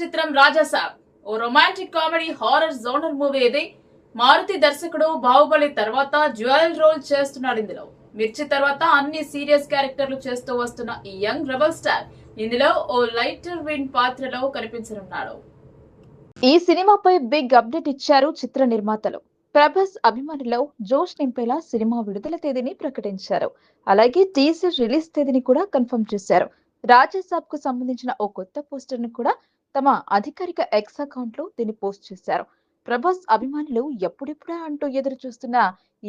చిత్రం రాజాసాబ్ ఓ romantic comedy horror genre movie ఇది. మారుతి దర్శకుడు బాహుబలి తర్వాత జ్యువెల్ రోల్ చేస్తున్నాడు ఇందులో. మిర్చి తర్వాత అన్ని సీరియస్ క్యారెక్టర్లు చేస్తూ వస్తున్న ఈ యంగ్ రెబల్ స్టార్ ఇందులో ఓ లైటర్ విన్ పాత్రలో కనిపించనున్నాడు. ఈ సినిమాపై బిగ్ అప్డేట్ ఇచ్చారు చిత్ర నిర్మాతలు. ప్రభాస్ అభిమానుల్లో జోష్ నింపేలా సినిమా విడుదల తేదీని ప్రకటించారు. అలాగే టీజర్ రిలీజ్ తేదీని కూడా కన్ఫర్మ్ చేశారు. రాజాసాబ్ కు సంబంధించిన ఓ కొత్త పోస్టర్ ను కూడా తమ అధికారిక ఎక్స్ అకౌంట్ లో దీన్ని పోస్ట్ చేశారు. ప్రభాస్ అభిమానులు ఎప్పుడెప్పుడా అంటూ ఎదురు చూస్తున్న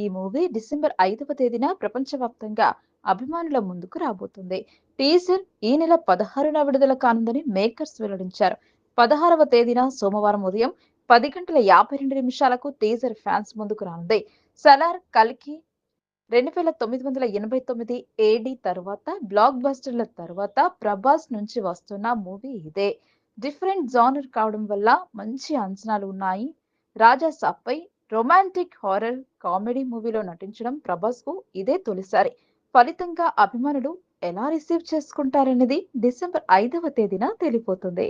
ఈ మూవీ డిసెంబర్ 5వ తేదీన ప్రపంచవ్యాప్తంగా అభిమానుల ముందుకు రాబోతుంది. టీజర్ ఈ నెల 16న విడుదల కానుందని మేకర్స్ వెల్లడించారు. 16వ తేదీన సోమవారం ఉదయం 10:52 టీజర్ ఫ్యాన్స్ ముందుకు రానుంది. సలార్, కల్కి 2989 ఏడి తర్వాత బ్లాక్ బస్టర్ల తర్వాత ప్రభాస్ నుంచి వస్తున్న మూవీ ఇదే. డిఫరెంట్ జానర్ కావడం వల్ల మంచి అంచనాలు ఉన్నాయి. రాజాసాబ్ పై రొమాంటిక్ హారర్ కామెడీ మూవీలో నటించడం ప్రభాస్ కు ఇదే తొలిసారి. ఫలితంగా అభిమానులు ఎలా రిసీవ్ చేసుకుంటారనేది డిసెంబర్ 5వ తేదీన తేలిపోతుంది.